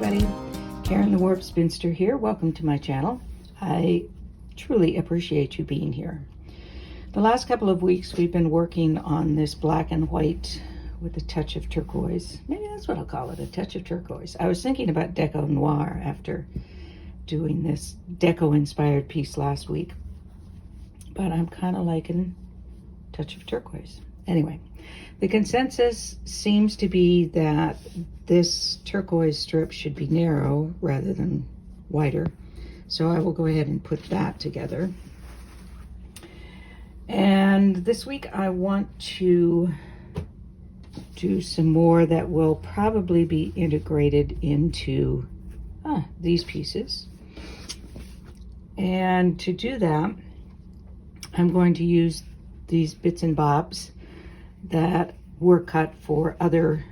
everybody. Karen the Warp Spinster here. Welcome to my channel. I truly appreciate you being here. The last couple of weeks we've been working on this black and white with a touch of turquoise. Maybe that's what I'll call it, a touch of turquoise. I was thinking about deco noir after doing this deco inspired piece last week, but I'm kind of liking touch of turquoise. Anyway, the consensus seems to be that this turquoise strip should be narrow rather than wider. So I will go ahead and put that together. And this week I want to do some more that will probably be integrated into these pieces. And to do that, I'm going to use these bits and bobs that were cut for other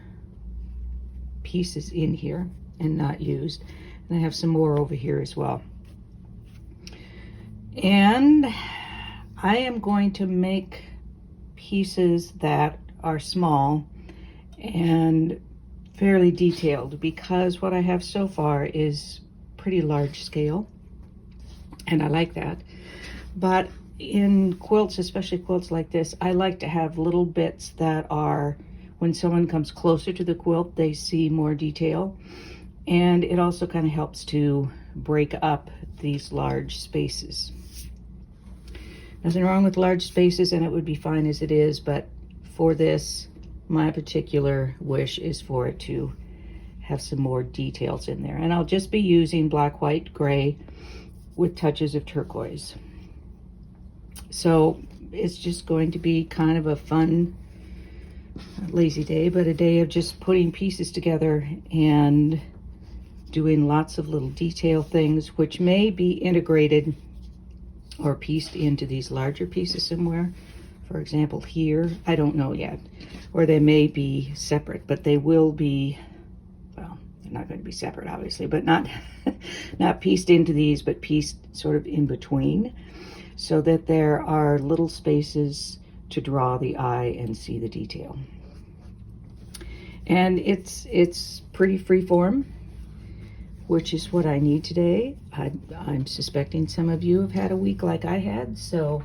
pieces in here and not used. And I have some more over here as well. And I am going to make pieces that are small and fairly detailed, because what I have so far is pretty large scale, and I like that. But in quilts, especially quilts like this, I like to have little bits that are, when someone comes closer to the quilt, they see more detail. And it also kind of helps to break up these large spaces. Nothing wrong with large spaces, and it would be fine as it is, but for this, my particular wish is for it to have some more details in there. And I'll just be using black, white, gray with touches of turquoise. So it's just going to be kind of a fun, lazy day, but a day of just putting pieces together and doing lots of little detail things, which may be integrated or pieced into these larger pieces somewhere. For example, here, I don't know yet. Or they may be separate, but they will be, well, they're not going to be separate, obviously, but not, not pieced into these, but pieced sort of in between, so that there are little spaces to draw the eye and see the detail. And it's pretty freeform, which is what I need today. I'm suspecting some of you have had a week like I had, so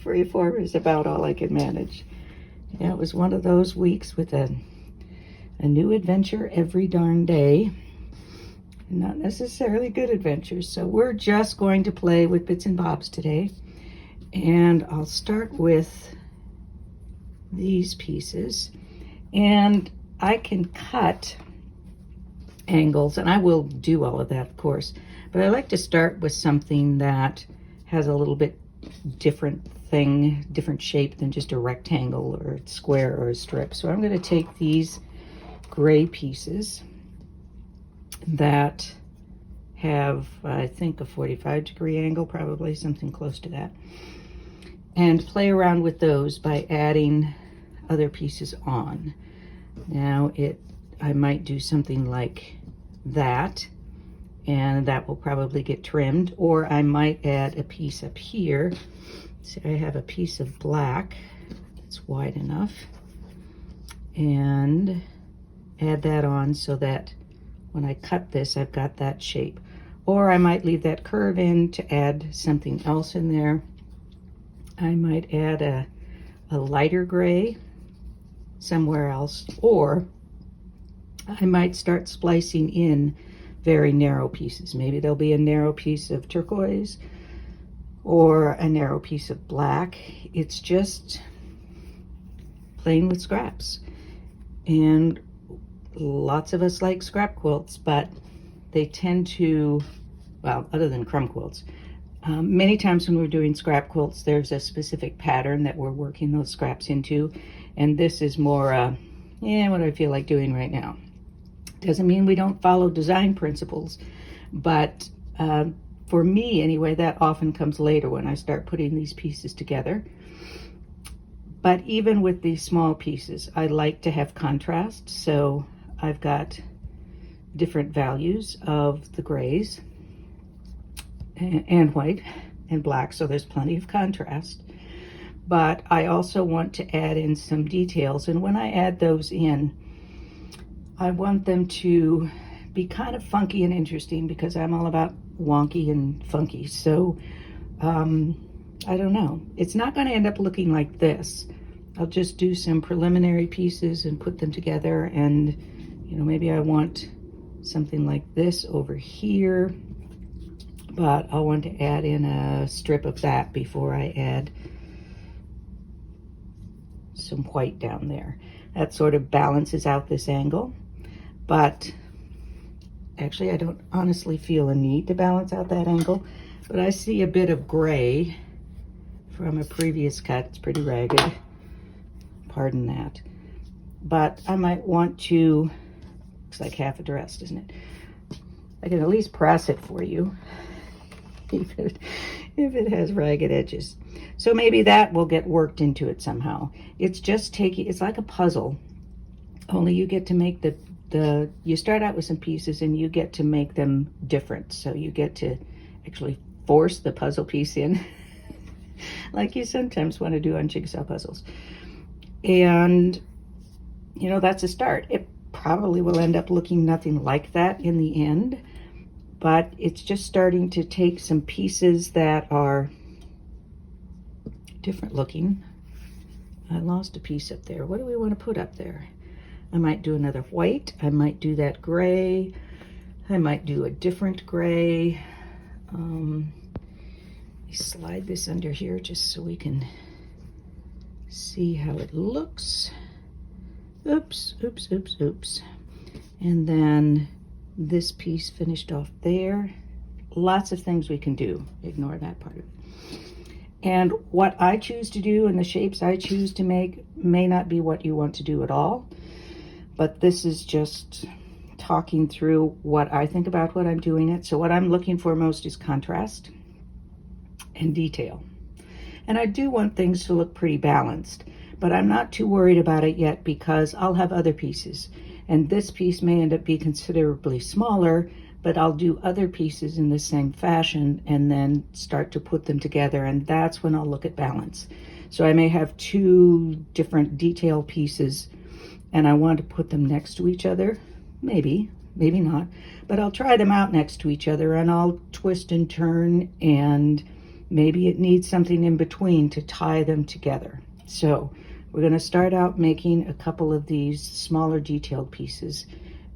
freeform is about all I can manage. Yeah, it was one of those weeks with a new adventure every darn day. Not necessarily good adventures. So we're just going to play with bits and bobs today. And I'll start with these pieces. And I can cut angles, and I will do all of that, of course. But I like to start with something that has a little bit different thing, different shape than just a rectangle or a square or a strip. So I'm going to take these gray pieces that have, I think, a 45-degree angle, probably something close to that, and play around with those by adding other pieces on. Now I might do something like that, and that will probably get trimmed, or I might add a piece up here. See, I have a piece of black that's wide enough, and add that on so that when I cut this, I've got that shape. Or I might leave that curve in to add something else in there. I might add a lighter gray somewhere else, or I might start splicing in very narrow pieces. Maybe there'll be a narrow piece of turquoise or a narrow piece of black. It's just playing with scraps. And lots of us like scrap quilts, but they tend to, well, other than crumb quilts, many times when we're doing scrap quilts, there's a specific pattern that we're working those scraps into. And this is more, what I feel like doing right now. Doesn't mean we don't follow design principles, but for me anyway, that often comes later when I start putting these pieces together. But even with these small pieces, I like to have contrast. So I've got different values of the grays and white and black, so there's plenty of contrast. But I also want to add in some details, and when I add those in, I want them to be kind of funky and interesting because I'm all about wonky and funky. So I don't know. It's not going to end up looking like this. I'll just do some preliminary pieces and put them together, and you know, maybe I want something like this over here, but I'll want to add in a strip of that before I add some white down there. That sort of balances out this angle, but actually I don't honestly feel a need to balance out that angle, but I see a bit of gray from a previous cut. It's pretty ragged, pardon that, but I might want to, looks like half a dress, doesn't it? I can at least press it for you if it has ragged edges. So maybe that will get worked into it somehow. It's just taking, it's like a puzzle, only you get to make you start out with some pieces and you get to make them different. So you get to actually force the puzzle piece in like you sometimes want to do on jigsaw puzzles. And you know, that's a start. It probably will end up looking nothing like that in the end, but it's just starting to take some pieces that are different looking. I lost a piece up there. What do we want to put up there? I might do another white. I might do that gray. I might do a different gray. Let me slide this under here just so we can see how it looks. Oops, oops, oops, oops. And then this piece finished off there. Lots of things we can do. Ignore that part of it. And what I choose to do and the shapes I choose to make may not be what you want to do at all. But this is just talking through what I think about what I'm doing it. So what I'm looking for most is contrast and detail. And I do want things to look pretty balanced, but I'm not too worried about it yet because I'll have other pieces. And this piece may end up being considerably smaller, but I'll do other pieces in the same fashion and then start to put them together. And that's when I'll look at balance. So I may have two different detail pieces and I want to put them next to each other. Maybe, maybe not, but I'll try them out next to each other and I'll twist and turn, and maybe it needs something in between to tie them together. So we're going to start out making a couple of these smaller detailed pieces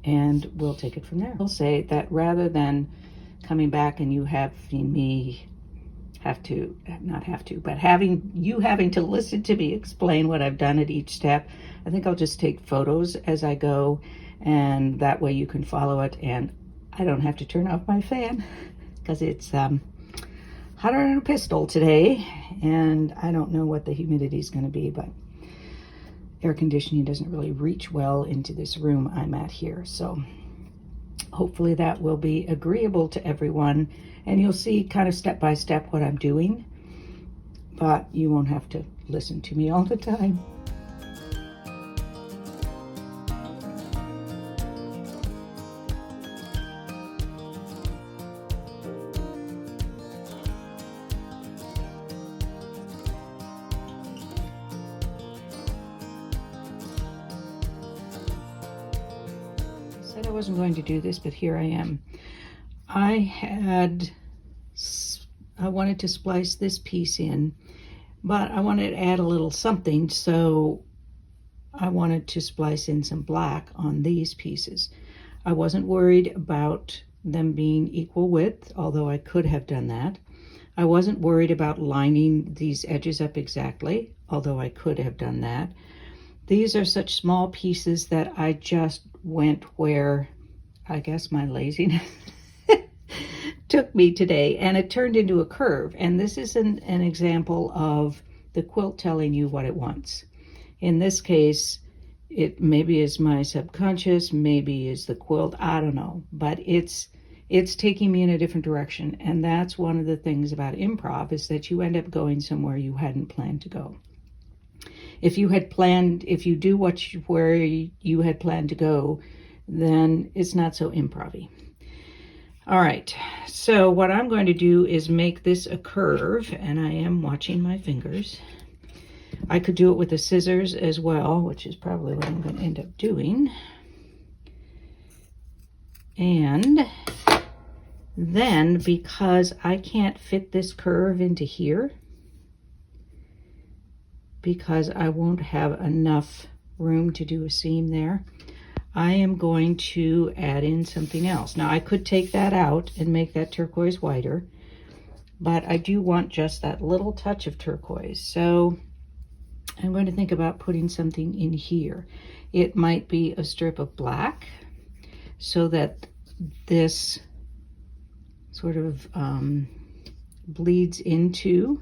and we'll take it from there. I'll say that rather than coming back and you having me having to listen to me explain what I've done at each step, I think I'll just take photos as I go, and that way you can follow it and I don't have to turn off my fan because it's hotter than a pistol today, and I don't know what the humidity is going to be, but air conditioning doesn't really reach well into this room I'm at here. So hopefully that will be agreeable to everyone, and you'll see kind of step by step what I'm doing, but you won't have to listen to me all the time. I wasn't going to do this, but here I am. I wanted to splice this piece in, but I wanted to add a little something, so I wanted to splice in some black on these pieces. I wasn't worried about them being equal width, although I could have done that. I wasn't worried about lining these edges up exactly, although I could have done that. These are such small pieces that I just went where I guess my laziness took me today, and it turned into a curve. And this is an example of the quilt telling you what it wants. In this case, it maybe is my subconscious, maybe is the quilt, I don't know, but it's taking me in a different direction. And that's one of the things about improv, is that you end up going somewhere you hadn't planned to go. If you do where you had planned to go, then it's not so improv-y. All right, so what I'm going to do is make this a curve, and I am watching my fingers. I could do it with the scissors as well, which is probably what I'm going to end up doing. And then, because I can't fit this curve into here, because I won't have enough room to do a seam there, I am going to add in something else. Now I could take that out and make that turquoise whiter, but I do want just that little touch of turquoise. So I'm going to think about putting something in here. It might be a strip of black so that this sort of bleeds into,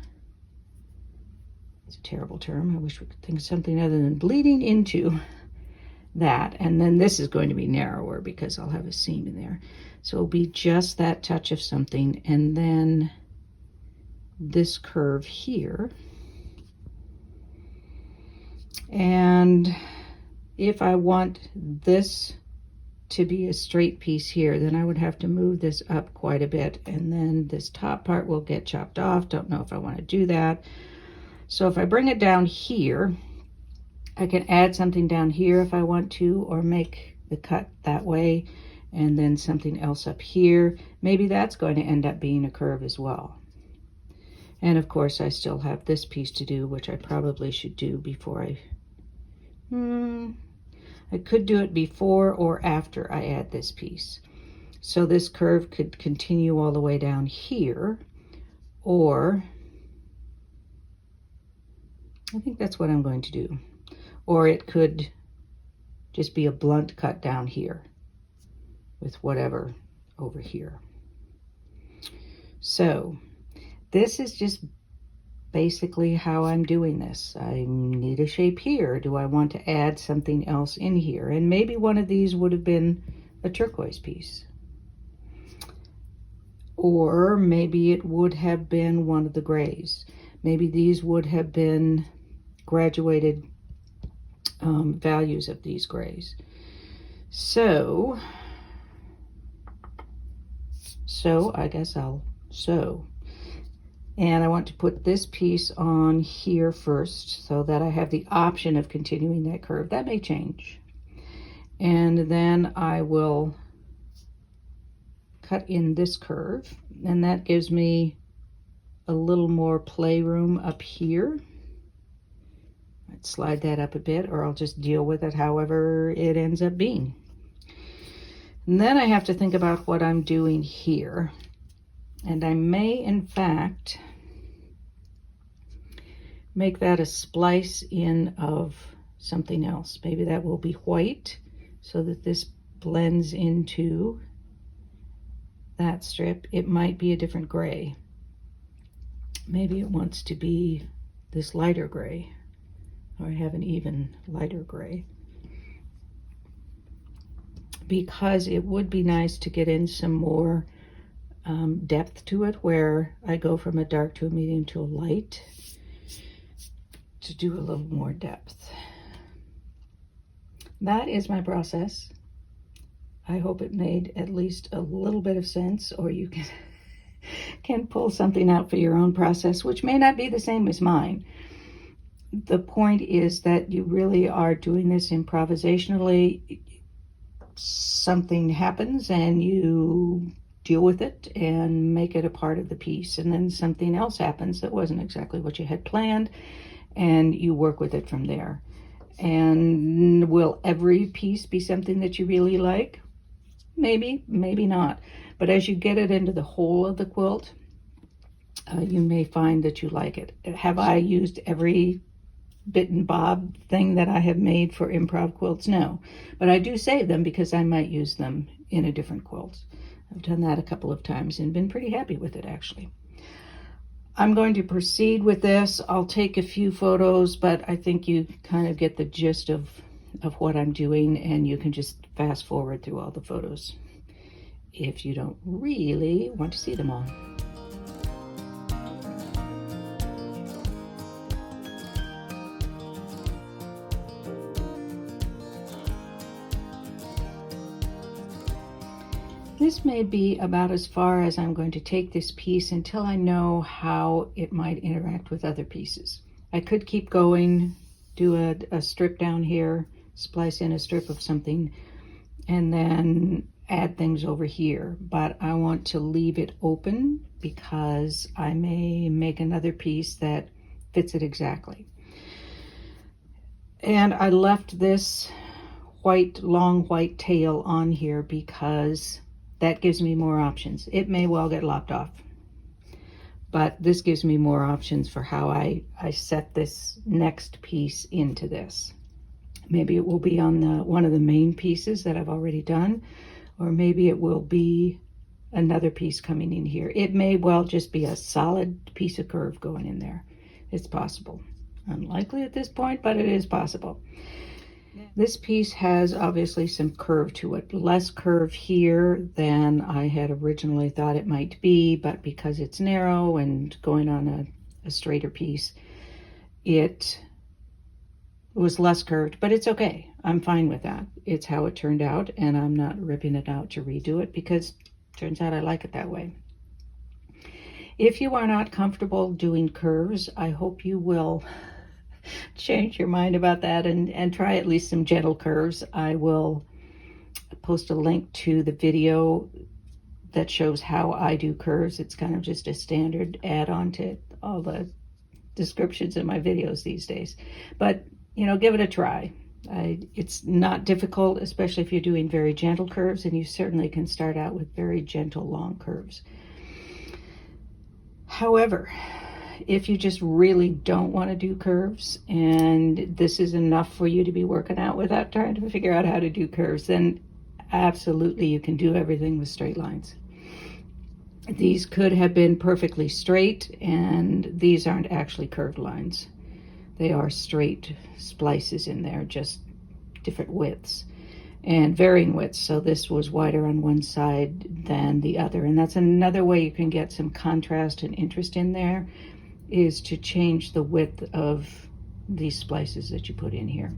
it's a terrible term, I wish we could think of something other than bleeding into that. And then this is going to be narrower because I'll have a seam in there. So it'll be just that touch of something, and then this curve here. And if I want this to be a straight piece here, then I would have to move this up quite a bit, and then this top part will get chopped off. Don't know if I want to do that. So if I bring it down here, I can add something down here if I want to, or make the cut that way, and then something else up here. Maybe that's going to end up being a curve as well. And of course I still have this piece to do, which I probably should do before I could do it before or after I add this piece. So this curve could continue all the way down here, or I think that's what I'm going to do. Or it could just be a blunt cut down here with whatever over here. So this is just basically how I'm doing this. I need a shape here. Do I want to add something else in here? And maybe one of these would have been a turquoise piece. Or maybe it would have been one of the grays. Maybe these would have been graduated values of these grays. So I guess I'll sew. And I want to put this piece on here first so that I have the option of continuing that curve. That may change. And then I will cut in this curve, and that gives me a little more playroom up here. I'd slide that up a bit, or I'll just deal with it however it ends up being. And then I have to think about what I'm doing here. And I may, in fact, make that a splice in of something else. Maybe that will be white so that this blends into that strip. It might be a different gray. Maybe it wants to be this lighter gray, or I have an even lighter gray. Because it would be nice to get in some more depth to it, where I go from a dark to a medium to a light, to do a little more depth. That is my process. I hope it made at least a little bit of sense, or you can pull something out for your own process, which may not be the same as mine. The point is that you really are doing this improvisationally. Something happens and you deal with it and make it a part of the piece, and then something else happens that wasn't exactly what you had planned, and you work with it from there. And will every piece be something that you really like? Maybe, maybe not. But as you get it into the whole of the quilt, you may find that you like it. Have I used every bit and bob thing that I have made for improv quilts? No, but I do save them because I might use them in a different quilt. I've done that a couple of times and been pretty happy with it, actually. I'm going to proceed with this. I'll take a few photos, but I think you kind of get the gist of what I'm doing, and you can just fast forward through all the photos if you don't really want to see them all. This may be about as far as I'm going to take this piece until I know how it might interact with other pieces. I could keep going, do a strip down here, splice in a strip of something, and then add things over here, but I want to leave it open because I may make another piece that fits it exactly. And I left this long white tail on here because that gives me more options. It may well get lopped off, but this gives me more options for how I set this next piece into this. Maybe it will be on one of the main pieces that I've already done, or maybe it will be another piece coming in here. It may well just be a solid piece of curve going in there. It's possible. Unlikely at this point, but it is possible. This piece has obviously some curve to it. Less curve here than I had originally thought it might be, but because it's narrow and going on a straighter piece, it was less curved, but it's okay. I'm fine with that. It's how it turned out, and I'm not ripping it out to redo it because it turns out I like it that way. If you are not comfortable doing curves, I hope you will change your mind about that and try at least some gentle curves. I will post a link to the video that shows how I do curves. It's kind of just a standard add-on to all the descriptions in my videos these days. But, you know, give it a try. It's not difficult, especially if you're doing very gentle curves, and you certainly can start out with very gentle, long curves. However, if you just really don't want to do curves and this is enough for you to be working out without trying to figure out how to do curves, then absolutely you can do everything with straight lines. These could have been perfectly straight, and these aren't actually curved lines. They are straight splices in there, just different widths and varying widths. So this was wider on one side than the other, and that's another way you can get some contrast and interest in there, is to change the width of these splices that you put in here.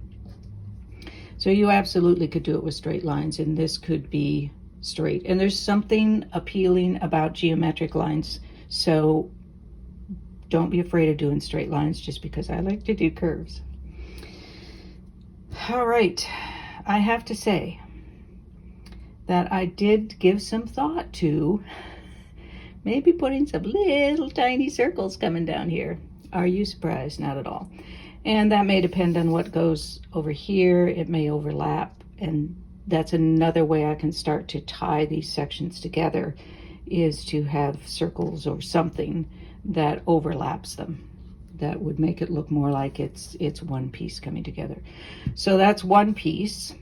So you absolutely could do it with straight lines, and this could be straight. And there's something appealing about geometric lines, so don't be afraid of doing straight lines just because I like to do curves. All right, I have to say that I did give some thought to maybe putting some little tiny circles coming down here. Are you surprised? Not at all. And that may depend on what goes over here. It may overlap, and that's another way I can start to tie these sections together, is to have circles or something that overlaps them. That would make it look more like it's one piece coming together. So that's one piece.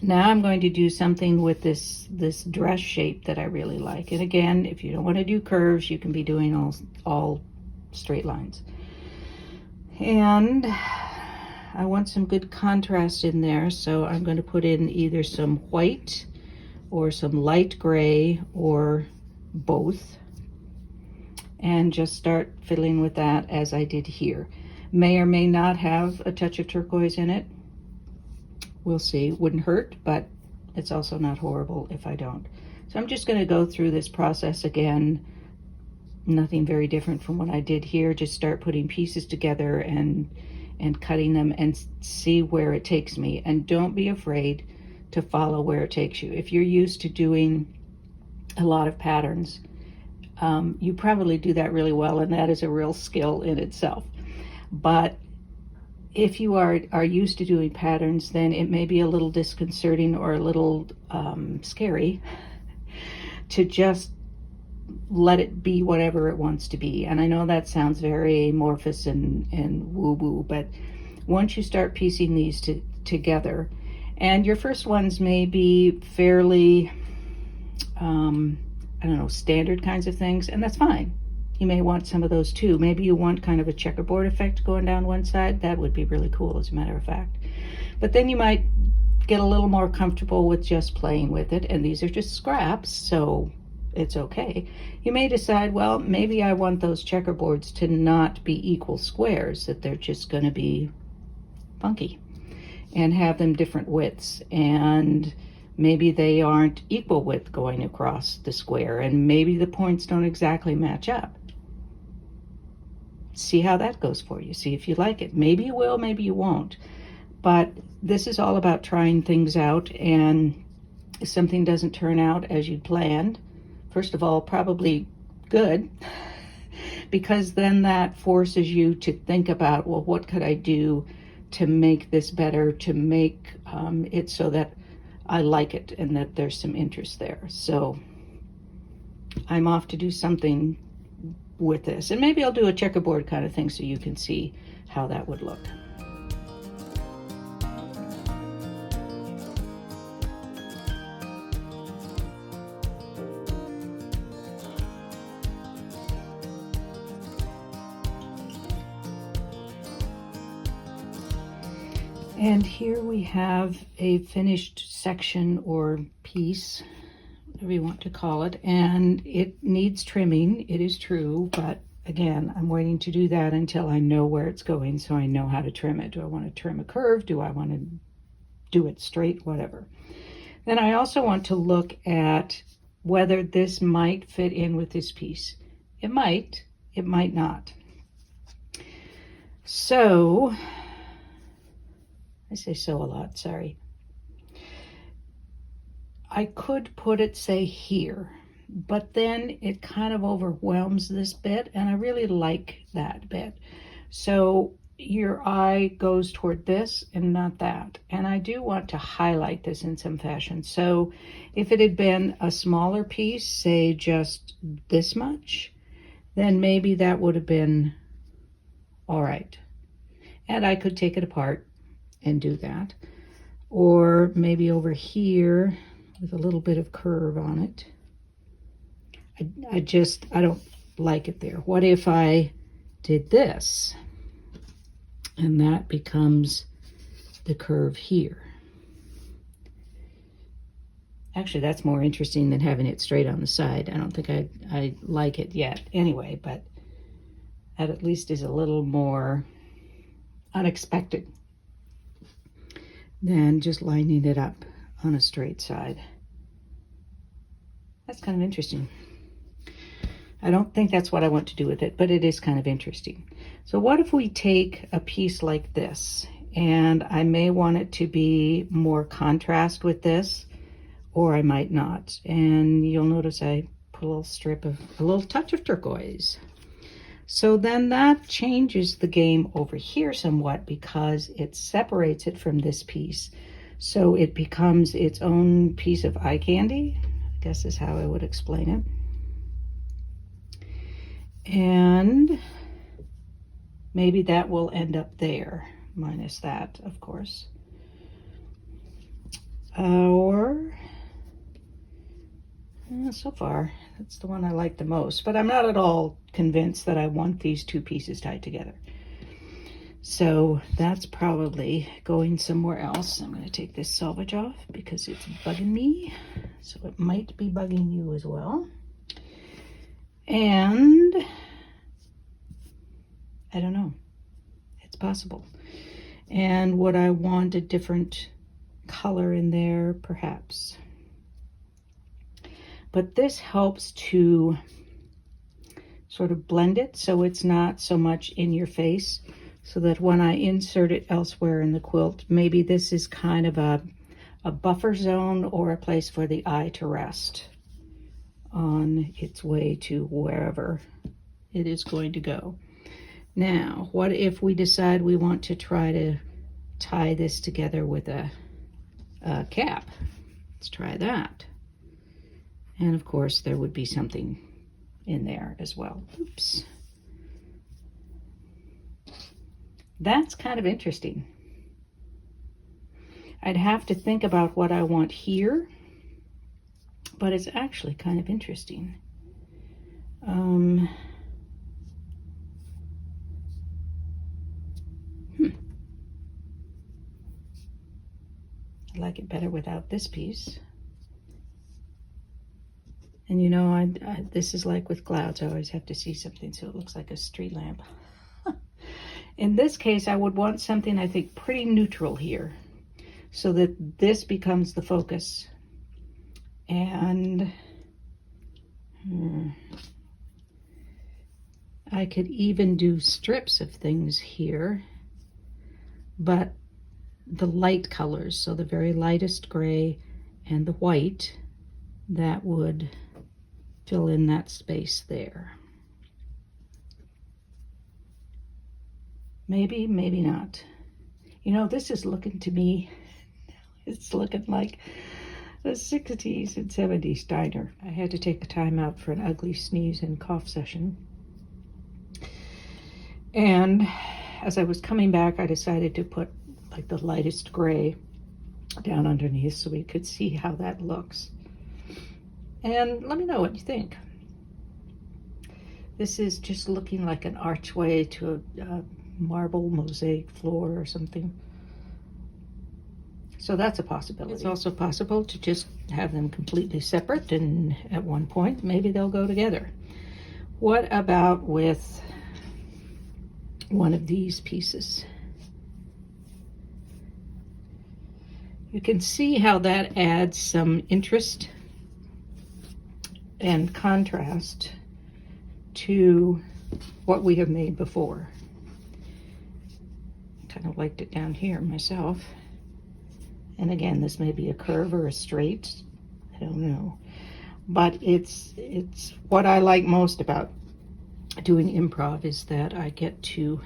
Now I'm going to do something with this dress shape that I really like. And again, if you don't want to do curves, you can be doing all straight lines. And I want some good contrast in there, so I'm going to put in either some white or some light gray or both, and just start fiddling with that as I did here. May or may not have a touch of turquoise in it. We'll see. Wouldn't hurt, but it's also not horrible if I don't. So I'm just going to go through this process again. Nothing very different from what I did here. Just start putting pieces together and cutting them and see where it takes me. And don't be afraid to follow where it takes you. If you're used to doing a lot of patterns, you probably do that really well, and that is a real skill in itself. But if you are used to doing patterns, then it may be a little disconcerting or a little scary to just let it be whatever it wants to be. And I know that sounds very amorphous and woo-woo, but once you start piecing these together, and your first ones may be fairly, I don't know, standard kinds of things, and that's fine. You may want some of those too. Maybe you want kind of a checkerboard effect going down one side. That would be really cool, as a matter of fact. But then you might get a little more comfortable with just playing with it, and these are just scraps, so it's okay. You may decide, well, maybe I want those checkerboards to not be equal squares, that they're just going to be funky, and have them different widths, and maybe they aren't equal width going across the square, and maybe the points don't exactly match up. See how that goes for you. See if you like it. Maybe you will, maybe you won't. But this is all about trying things out, and if something doesn't turn out as you'd planned, first of all, probably good, because then that forces you to think about, well, what could I do to make this better, to make it so that I like it and that there's some interest there. So I'm off to do something with this, and maybe I'll do a checkerboard kind of thing so you can see how that would look. And here we have a finished section or piece, whatever you want to call it, and it needs trimming, it is true, but again, I'm waiting to do that until I know where it's going, so I know how to trim it. Do I want to trim a curve? Do I want to do it straight? Whatever. Then I also want to look at whether this might fit in with this piece. It might not. So, I say so a lot, sorry. I could put it, say, here, but then it kind of overwhelms this bit, and I really like that bit. So your eye goes toward this and not that. And I do want to highlight this in some fashion. So if it had been a smaller piece, say just this much, then maybe that would have been all right. And I could take it apart and do that. Or maybe over here with a little bit of curve on it. I don't like it there. What if I did this? And that becomes the curve here. Actually, that's more interesting than having it straight on the side. I don't think I like it yet anyway, but that at least is a little more unexpected than just lining it up on a straight side. That's kind of interesting. I don't think that's what I want to do with it, but it is kind of interesting. So what if we take a piece like this, and I may want it to be more contrast with this, or I might not. And you'll notice I put a little touch of turquoise. So then that changes the game over here somewhat, because it separates it from this piece. So it becomes its own piece of eye candy, I guess is how I would explain it. And maybe that will end up there, minus that, of course. Or, so far, that's the one I like the most, but I'm not at all convinced that I want these two pieces tied together. So that's probably going somewhere else. I'm going to take this selvage off because it's bugging me. So it might be bugging you as well. And I don't know. It's possible. And would I want a different color in there? Perhaps. But this helps to sort of blend it so it's not so much in your face, so that when I insert it elsewhere in the quilt, maybe this is kind of a buffer zone or a place for the eye to rest on its way to wherever it is going to go. Now, what if we decide we want to try to tie this together with a cap? Let's try that. And of course, there would be something in there as well. Oops. That's kind of interesting. I'd have to think about what I want here, but it's actually kind of interesting. I like it better without this piece. And you know, this is like with clouds, I always have to see something so it looks like a street lamp. In this case, I would want something, I think, pretty neutral here, so that this becomes the focus. And I could even do strips of things here, but the light colors, so the very lightest gray and the white that would fill in that space there. Maybe, maybe not. You know, this is looking to me, it's looking like the 60s and 70s diner. I had to take a time out for an ugly sneeze and cough session. And as I was coming back, I decided to put like the lightest gray down underneath so we could see how that looks. And let me know what you think. This is just looking like an archway to a marble mosaic floor or something. So that's a possibility. It's also possible to just have them completely separate, and at one point maybe they'll go together. What about with one of these pieces? You can see how that adds some interest and contrast to what we have made before. Kind of liked it down here myself. And again, this may be a curve or a straight, I don't know. But it's what I like most about doing improv is that I get to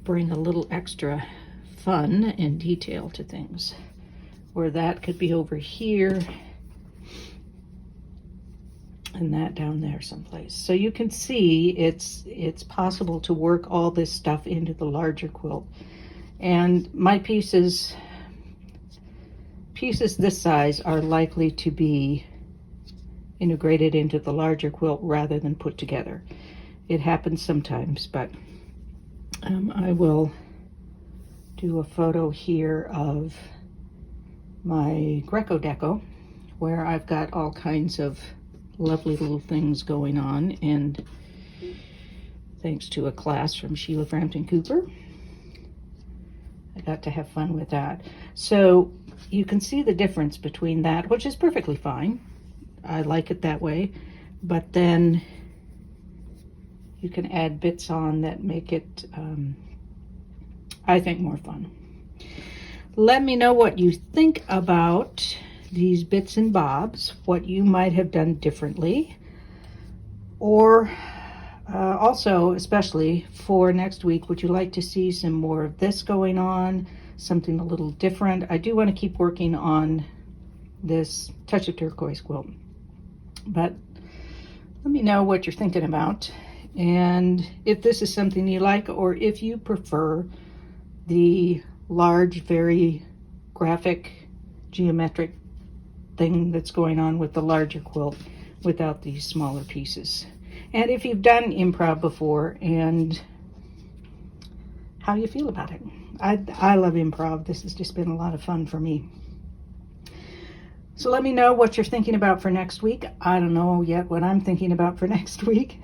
bring a little extra fun and detail to things. Where that could be over here and that down there someplace. So you can see it's possible to work all this stuff into the larger quilt. And my pieces this size are likely to be integrated into the larger quilt rather than put together. It happens sometimes, but I will do a photo here of my Greco Deco, where I've got all kinds of lovely little things going on, and thanks to a class from Sheila Frampton Cooper, I got to have fun with that. So you can see the difference between that, which is perfectly fine. I like it that way, but then you can add bits on that make it, I think, more fun. Let me know what you think about these bits and bobs, what you might have done differently, or also, especially for next week, would you like to see some more of this going on, something a little different? I do want to keep working on this Touch of Turquoise quilt, but let me know what you're thinking about, and if this is something you like, or if you prefer the large, very graphic, geometric thing that's going on with the larger quilt without these smaller pieces. And if you've done improv before, and how you feel about it. I love improv. This has just been a lot of fun for me. So let me know what you're thinking about for next week. I don't know yet what I'm thinking about for next week.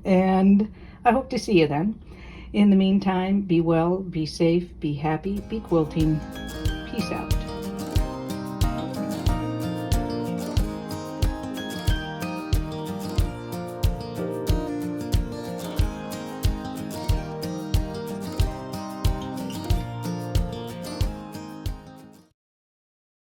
And I hope to see you then. In the meantime, be well, be safe, be happy, be quilting. Peace out.